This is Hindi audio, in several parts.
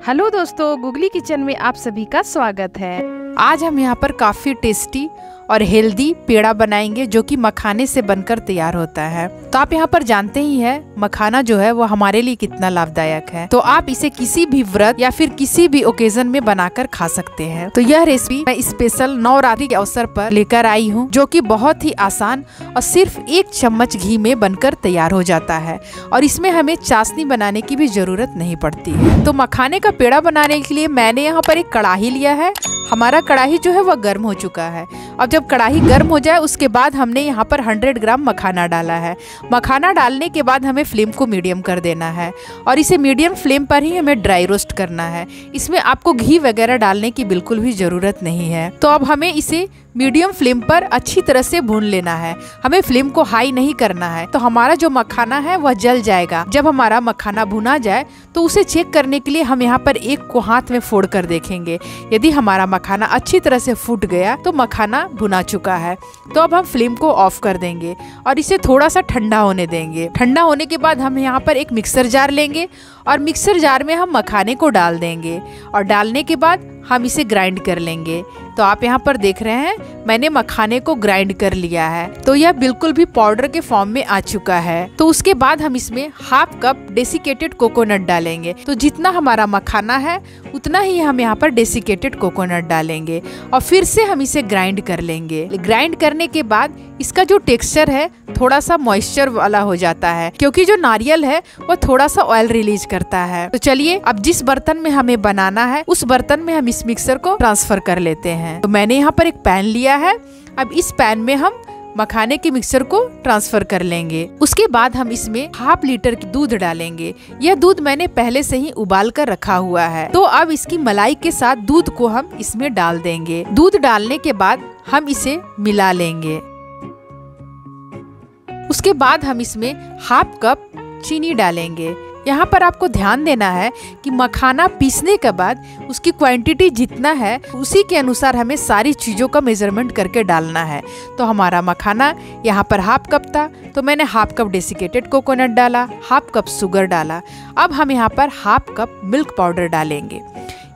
हेलो दोस्तों, गुगली किचन में आप सभी का स्वागत है। आज हम यहाँ पर काफ़ी टेस्टी और हेल्दी पेड़ा बनाएंगे जो कि मखाने से बनकर तैयार होता है। तो आप यहाँ पर जानते ही हैं मखाना जो है वो हमारे लिए कितना लाभदायक है। तो आप इसे किसी भी व्रत या फिर किसी भी ओकेजन में बनाकर खा सकते हैं। तो यह रेसिपी मैं स्पेशल नवरात्रि के अवसर पर लेकर आई हूँ, जो कि बहुत ही आसान और सिर्फ 1 चम्मच घी में बनकर तैयार हो जाता है और इसमें हमें चाशनी बनाने की भी जरूरत नहीं पड़ती है। तो मखाने का पेड़ा बनाने के लिए मैंने यहाँ पर एक कढ़ाई लिया है। हमारा कढ़ाई जो है वह गर्म हो चुका है। अब जब कढ़ाई गर्म हो जाए उसके बाद हमने यहाँ पर 100 ग्राम मखाना डाला है। मखाना डालने के बाद हमें फ्लेम को मीडियम कर देना है और इसे मीडियम फ्लेम पर ही हमें ड्राई रोस्ट करना है। इसमें आपको घी वगैरह डालने की बिल्कुल भी ज़रूरत नहीं है। तो अब हमें इसे मीडियम फ्लेम पर अच्छी तरह से भून लेना है। हमें फ्लेम को हाई नहीं करना है, तो हमारा जो मखाना है वह जल जाएगा। जब हमारा मखाना भुना जाए तो उसे चेक करने के लिए हम यहाँ पर एक को हाथ में फोड़ कर देखेंगे। यदि हमारा मखाना अच्छी तरह से फूट गया तो मखाना भुना चुका है। तो अब हम फ्लेम को ऑफ कर देंगे और इसे थोड़ा सा ठंडा होने देंगे। ठंडा होने के बाद हम यहाँ पर एक मिक्सर जार लेंगे और मिक्सर जार में हम मखाने को डाल देंगे और डालने के बाद हम इसे ग्राइंड कर लेंगे। तो आप यहाँ पर देख रहे हैं मैंने मखाने को ग्राइंड कर लिया है। तो यह बिल्कुल भी पाउडर के फॉर्म में आ चुका है। तो उसके बाद हम इसमें हाफ कप डेसिकेटेड कोकोनट डालेंगे। तो जितना हमारा मखाना है उतना ही हम यहाँ पर डेसिकेटेड कोकोनट डालेंगे और फिर से हम इसे ग्राइंड कर लेंगे। ग्राइंड करने के बाद इसका जो टेक्सचर है थोड़ा सा मॉइस्चर वाला हो जाता है, क्योंकि जो नारियल है वह थोड़ा सा ऑयल रिलीज करता है। तो चलिए अब जिस बर्तन में हमें बनाना है उस बर्तन में हम इस मिक्सर को ट्रांसफर कर लेते हैं। तो मैंने यहाँ पर एक पैन लिया है। अब इस पैन में हम मखाने के मिक्सर को ट्रांसफर कर लेंगे। उसके बाद हम इसमें हाफ लीटर की दूध डालेंगे। यह दूध मैंने पहले से ही उबाल कर रखा हुआ है। तो अब इसकी मलाई के साथ दूध को हम इसमें डाल देंगे। दूध डालने के बाद हम इसे मिला लेंगे। उसके बाद हम इसमें हाफ कप चीनी डालेंगे। यहाँ पर आपको ध्यान देना है कि मखाना पीसने के बाद उसकी क्वांटिटी जितना है उसी के अनुसार हमें सारी चीज़ों का मेजरमेंट करके डालना है। तो हमारा मखाना यहाँ पर हाफ कप था, तो मैंने हाफ कप डेसिकेटेड कोकोनट डाला, हाफ कप शुगर डाला। अब हम यहाँ पर हाफ कप मिल्क पाउडर डालेंगे।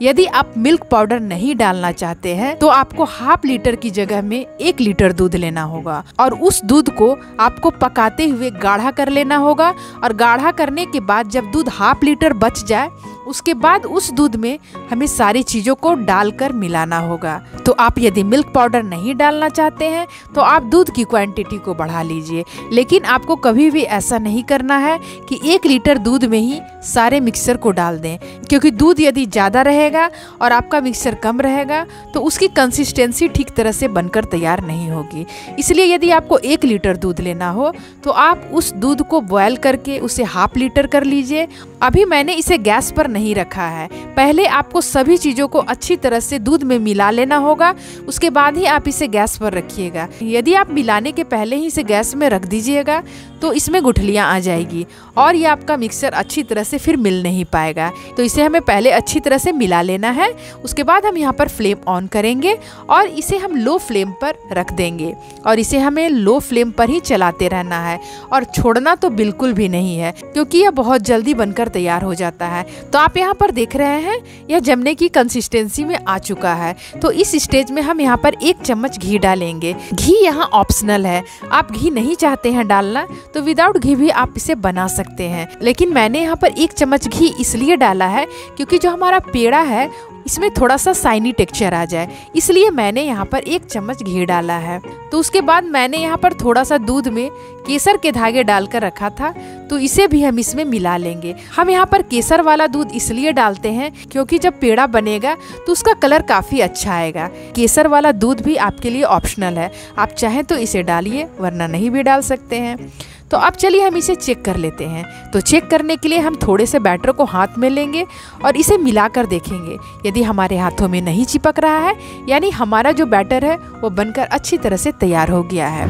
यदि आप मिल्क पाउडर नहीं डालना चाहते हैं तो आपको हाफ लीटर की जगह में 1 लीटर दूध लेना होगा और उस दूध को आपको पकाते हुए गाढ़ा कर लेना होगा। और गाढ़ा करने के बाद जब दूध हाफ लीटर बच जाए उसके बाद उस दूध में हमें सारी चीज़ों को डालकर मिलाना होगा। तो आप यदि मिल्क पाउडर नहीं डालना चाहते हैं तो आप दूध की क्वांटिटी को बढ़ा लीजिए, लेकिन आपको कभी भी ऐसा नहीं करना है कि 1 लीटर दूध में ही सारे मिक्सर को डाल दें, क्योंकि दूध यदि ज़्यादा रहेगा और आपका मिक्सर कम रहेगा तो उसकी कंसिस्टेंसी ठीक तरह से बनकर तैयार नहीं होगी। इसलिए यदि आपको 1 लीटर दूध लेना हो तो आप उस दूध को बॉयल करके उसे हाफ लीटर कर लीजिए। अभी मैंने इसे गैस पर नहीं रखा है। पहले आपको सभी चीज़ों को अच्छी तरह से दूध में मिला लेना होगा, उसके बाद ही आप इसे गैस पर रखिएगा। यदि आप मिलाने के पहले ही इसे गैस में रख दीजिएगा तो इसमें गुठलियाँ आ जाएगी और ये आपका मिक्सर अच्छी तरह से फिर मिल नहीं पाएगा। तो इसे हमें पहले अच्छी तरह से मिला लेना है। उसके बाद हम यहाँ पर फ्लेम ऑन करेंगे और इसे हम लो फ्लेम पर रख देंगे और इसे हमें लो फ्लेम पर ही चलाते रहना है और छोड़ना तो बिल्कुल भी नहीं है, क्योंकि यह बहुत जल्दी बनकर तैयार हो जाता है। तो आप यहाँ पर देख रहे हैं यह जमने की कंसिस्टेंसी में आ चुका है। तो इस स्टेज में हम यहाँ पर 1 चम्मच घी डालेंगे। घी यहाँ ऑप्शनल है, आप घी नहीं चाहते हैं डालना तो विदाउट घी भी आप इसे बना सकते हैं, लेकिन मैंने यहाँ पर 1 चम्मच घी इसलिए डाला है क्योंकि जो हमारा पेड़ा है इसमें थोड़ा सा साइनी टेक्सचर आ जाए, इसलिए मैंने यहाँ पर 1 चम्मच घी डाला है। तो उसके बाद मैंने यहाँ पर थोड़ा सा दूध में केसर के धागे डालकर रखा था, तो इसे भी हम इसमें मिला लेंगे। हम यहाँ पर केसर वाला दूध इसलिए डालते हैं क्योंकि जब पेड़ा बनेगा तो उसका कलर काफ़ी अच्छा आएगा। केसर वाला दूध भी आपके लिए ऑप्शनल है, आप चाहें तो इसे डालिए वरना नहीं भी डाल सकते हैं। तो अब चलिए हम इसे चेक कर लेते हैं। तो चेक करने के लिए हम थोड़े से बैटर को हाथ में लेंगे और इसे मिलाकर देखेंगे। यदि हमारे हाथों में नहीं चिपक रहा है यानी हमारा जो बैटर है वो बनकर अच्छी तरह से तैयार हो गया है।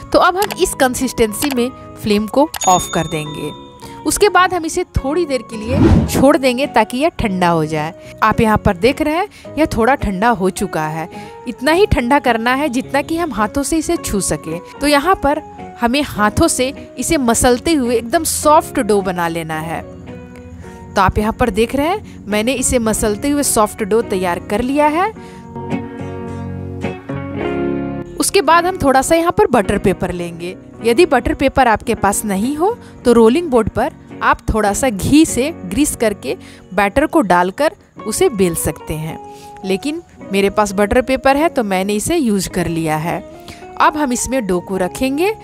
तो अब हम इस कंसिस्टेंसी में फ्लेम को ऑफ कर देंगे। उसके बाद हम इसे थोड़ी देर के लिए छोड़ देंगे ताकि यह ठंडा हो जाए। आप यहाँ पर देख रहे हैं यह थोड़ा ठंडा हो चुका है। इतना ही ठंडा करना है जितना कि हम हाथों से इसे छू सके। तो यहाँ पर हमें हाथों से इसे मसलते हुए एकदम सॉफ्ट डो बना लेना है। तो आप यहाँ पर देख रहे हैं मैंने इसे मसलते हुए सॉफ्ट डो तैयार कर लिया है। उसके बाद हम थोड़ा सा यहाँ पर बटर पेपर लेंगे। यदि बटर पेपर आपके पास नहीं हो तो रोलिंग बोर्ड पर आप थोड़ा सा घी से ग्रीस करके बैटर को डालकर उसे बेल सकते हैं, लेकिन मेरे पास बटर पेपर है तो मैंने इसे यूज कर लिया है। अब हम इसमें डो को रखेंगे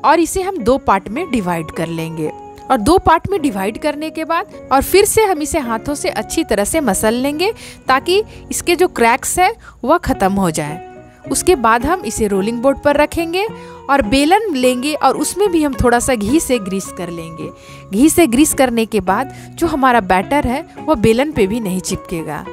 और इसे हम 2 पार्ट में डिवाइड कर लेंगे, और 2 पार्ट में डिवाइड करने के बाद और फिर से हम इसे हाथों से अच्छी तरह से मसल लेंगे ताकि इसके जो क्रैक्स है वह ख़त्म हो जाए। उसके बाद हम इसे रोलिंग बोर्ड पर रखेंगे और बेलन लेंगे और उसमें भी हम थोड़ा सा घी से ग्रीस कर लेंगे। घी से ग्रीस करने के बाद जो हमारा बैटर है वह बेलन पे भी नहीं चिपकेगा।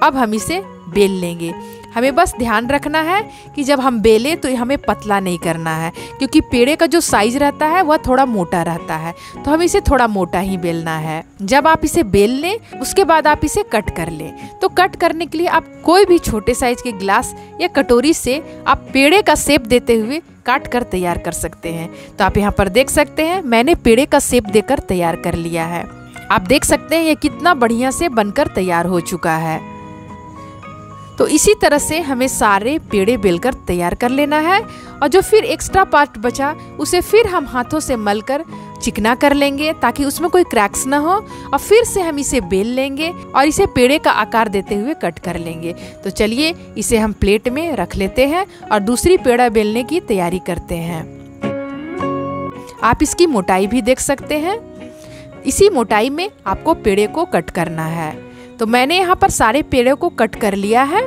अब हम इसे बेल लेंगे। हमें बस ध्यान रखना है कि जब हम बेलें तो हमें पतला नहीं करना है, क्योंकि पेड़े का जो साइज रहता है वह थोड़ा मोटा रहता है, तो हमें इसे थोड़ा मोटा ही बेलना है। जब आप इसे बेल लें उसके बाद आप इसे कट कर लें। तो कट करने के लिए आप कोई भी छोटे साइज के ग्लास या कटोरी से आप पेड़े का शेप देते हुए काट कर तैयार कर सकते हैं। तो आप यहाँ पर देख सकते हैं मैंने पेड़े का शेप देकर तैयार कर लिया है। आप देख सकते हैं ये कितना बढ़िया से बनकर तैयार हो चुका है। तो इसी तरह से हमें सारे पेड़े बेलकर तैयार कर लेना है, और जो फिर एक्स्ट्रा पार्ट बचा उसे फिर हम हाथों से मलकर चिकना कर लेंगे ताकि उसमें कोई क्रैक्स ना हो, और फिर से हम इसे बेल लेंगे और इसे पेड़े का आकार देते हुए कट कर लेंगे। तो चलिए इसे हम प्लेट में रख लेते हैं और दूसरी पेड़ा बेलने की तैयारी करते हैं। आप इसकी मोटाई भी देख सकते हैं। इसी मोटाई में आपको पेड़े को कट करना है। तो मैंने यहाँ पर सारे पेड़ों को कट कर लिया है।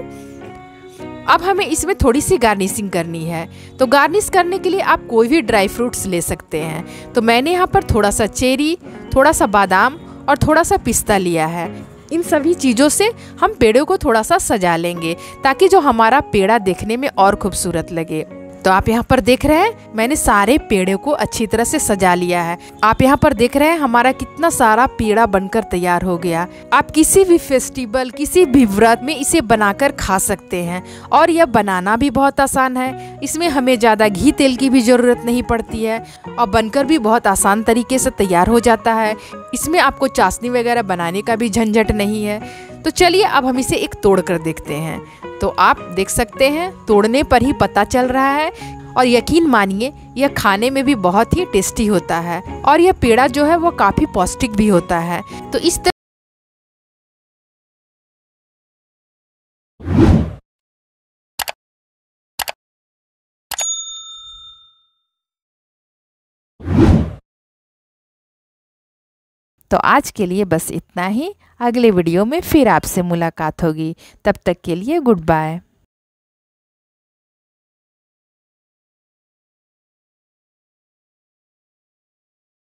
अब हमें इसमें थोड़ी सी गार्निशिंग करनी है। तो गार्निश करने के लिए आप कोई भी ड्राई फ्रूट्स ले सकते हैं। तो मैंने यहाँ पर थोड़ा सा चेरी, थोड़ा सा बादाम और थोड़ा सा पिस्ता लिया है। इन सभी चीज़ों से हम पेड़ों को थोड़ा सा सजा लेंगे ताकि जो हमारा पेड़ा देखने में और खूबसूरत लगे। तो आप यहाँ पर देख रहे हैं मैंने सारे पेड़ों को अच्छी तरह से सजा लिया है। आप यहाँ पर देख रहे हैं हमारा कितना सारा पेड़ा बनकर तैयार हो गया। आप किसी भी फेस्टिवल, किसी भी व्रत में इसे बनाकर खा सकते हैं, और यह बनाना भी बहुत आसान है। इसमें हमें ज़्यादा घी तेल की भी ज़रूरत नहीं पड़ती है और बनकर भी बहुत आसान तरीके से तैयार हो जाता है। इसमें आपको चाशनी वगैरह बनाने का भी झंझट नहीं है। तो चलिए अब हम इसे एक तोड़ कर देखते हैं। तो आप देख सकते हैं तोड़ने पर ही पता चल रहा है, और यकीन मानिए यह खाने में भी बहुत ही टेस्टी होता है, और यह पेड़ा जो है वो काफ़ी पौष्टिक भी होता है। तो इस तरह तो आज के लिए बस इतना ही। अगले वीडियो में फिर आपसे मुलाकात होगी। तब तक के लिए गुड बाय।